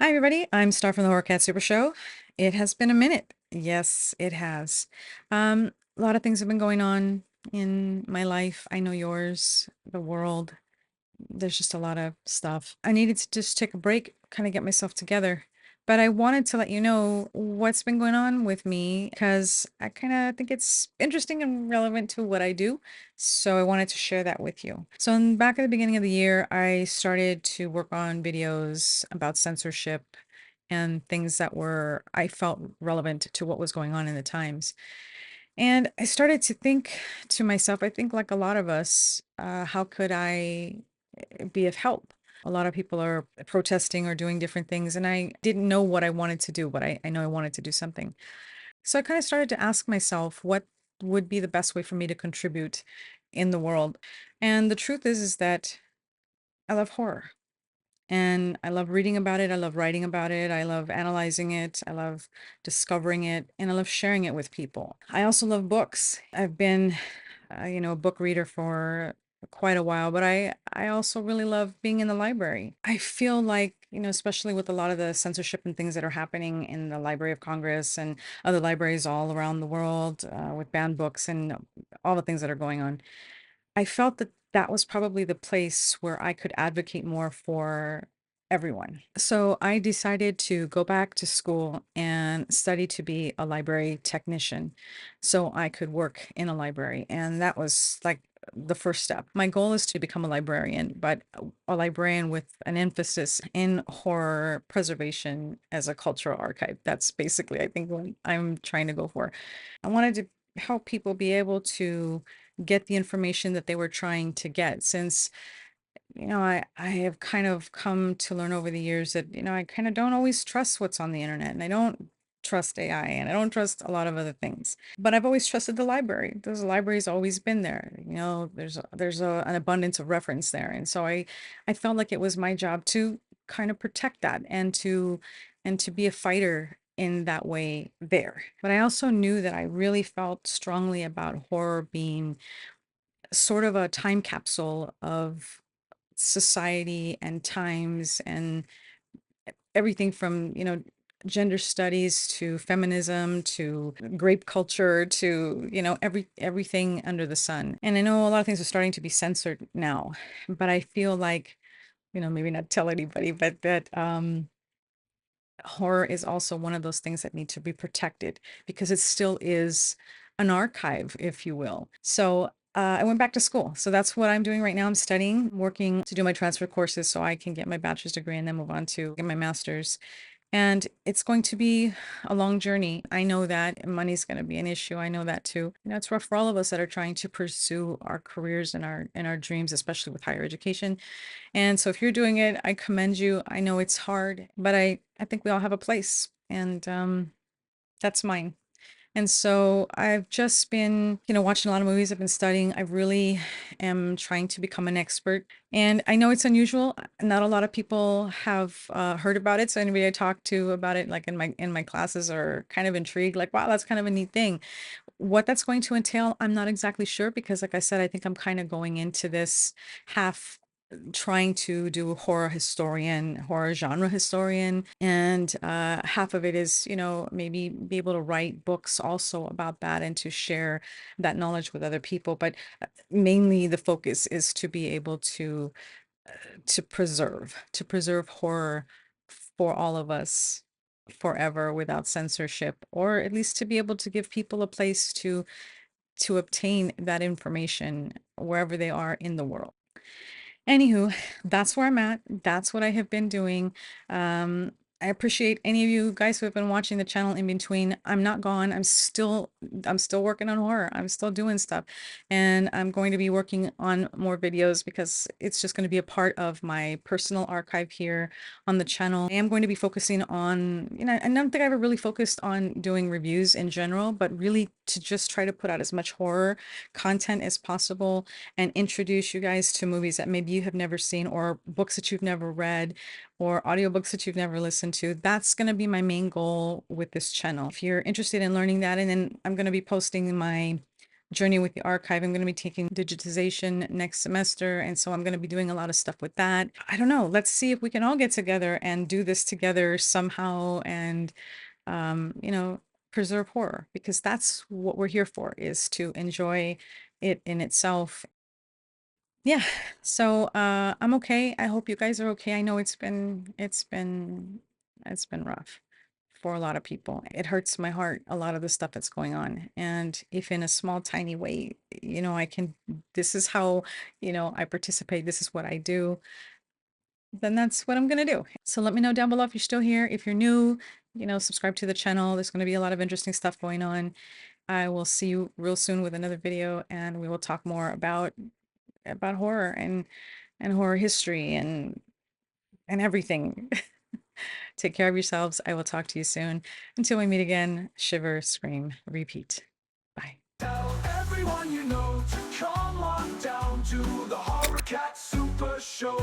Hi, everybody. I'm Star from the Horror Cat Super Show. It has been a minute. Yes, it has. A lot of things have been going on in my life. I know yours, the world. There's just a lot of stuff. I needed to just take a break, kind of get myself together. But I wanted to let you know what's been going on with me because I kind of think it's interesting and relevant to what I do. So I wanted to share that with you. So back at the beginning of the year, I started to work on videos about censorship and things that were I felt relevant to what was going on in the times. And I started to think to myself, I think like a lot of us, how could I be of help? A lot of people are protesting or doing different things, and I didn't know what I wanted to do, but I know I wanted to do something. So I kind of started to ask myself what would be the best way for me to contribute in the world. And the truth is that I love horror. And I love reading about it. I love writing about it. I love analyzing it. I love discovering it. And I love sharing it with people. I also love books. I've been, a book reader for quite a while, but I also really love being in the library. I feel like, especially with a lot of the censorship and things that are happening in the Library of Congress and other libraries all around the world with banned books and all the things that are going on. I felt that that was probably the place where I could advocate more for everyone. So I decided to go back to school and study to be a library technician so I could work in a library. And that was like the first step. My goal is to become a librarian, but a librarian with an emphasis in horror preservation as a cultural archive. That's basically, I think, what I'm trying to go for. I wanted to help people be able to get the information that they were trying to get since I have kind of come to learn over the years that I kind of don't always trust what's on the internet, and I don't trust AI, and I don't trust a lot of other things, but I've always trusted the library. Those library's always been there. An abundance of reference there, and so I felt like it was my job to kind of protect that and to be a fighter in that way there. But I also knew that I really felt strongly about horror being sort of a time capsule of society and times and everything from, gender studies to feminism to grape culture to, everything under the sun. And I know a lot of things are starting to be censored now, but I feel like, maybe not tell anybody, but that horror is also one of those things that need to be protected because it still is an archive, if you will. So I went back to school. So that's what I'm doing right now. I'm studying, working to do my transfer courses so I can get my bachelor's degree and then move on to get my master's. And it's going to be a long journey. I know that money's going to be an issue. I know that too. It's rough for all of us that are trying to pursue our careers and our dreams, especially with higher education. And so if you're doing it, I commend you. I know it's hard, but I think we all have a place, and that's mine. And so I've just been, watching a lot of movies. I've been studying. I really am trying to become an expert. And I know it's unusual. Not a lot of people have heard about it. So anybody I talk to about it, like in my classes, are kind of intrigued, like, wow, that's kind of a neat thing. What that's going to entail, I'm not exactly sure because, like I said, I think I'm kind of going into this half trying to do horror genre historian, and half of it is, maybe be able to write books also about that and to share that knowledge with other people. But mainly the focus is to be able to preserve horror for all of us forever without censorship, or at least to be able to give people a place to obtain that information wherever they are in the world. Anywho, that's where I'm at. That's what I have been doing. I appreciate any of you guys who have been watching the channel in between. I'm not gone. I'm still working on horror. I'm still doing stuff. And I'm going to be working on more videos because it's just going to be a part of my personal archive here on the channel. I am going to be focusing on, I don't think I ever really focused on doing reviews in general, but really to just try to put out as much horror content as possible and introduce you guys to movies that maybe you have never seen, or books that you've never read, or audiobooks that you've never listened to. That's going to be my main goal with this channel. If you're interested in learning that, and then I'm going to be posting my journey with the archive. I'm going to be taking digitization next semester, and so I'm going to be doing a lot of stuff with that. I don't know. Let's see if we can all get together and do this together somehow, and you know, preserve horror, because that's what we're here for, is to enjoy it in itself. Yeah. So I'm okay. I hope you guys are okay. I know it's been rough for a lot of people. It hurts my heart, a lot of the stuff that's going on. And if in a small, tiny way, I can, this is how, I participate, this is what I do, then that's what I'm going to do. So let me know down below if you're still here. If you're new, subscribe to the channel. There's going to be a lot of interesting stuff going on. I will see you real soon with another video, and we will talk more about horror and horror history and everything. Take care of yourselves. I will talk to you soon. Until we meet again, shiver, scream, repeat. Bye. Tell everyone you know to come on down to the Horror Cat Super Show.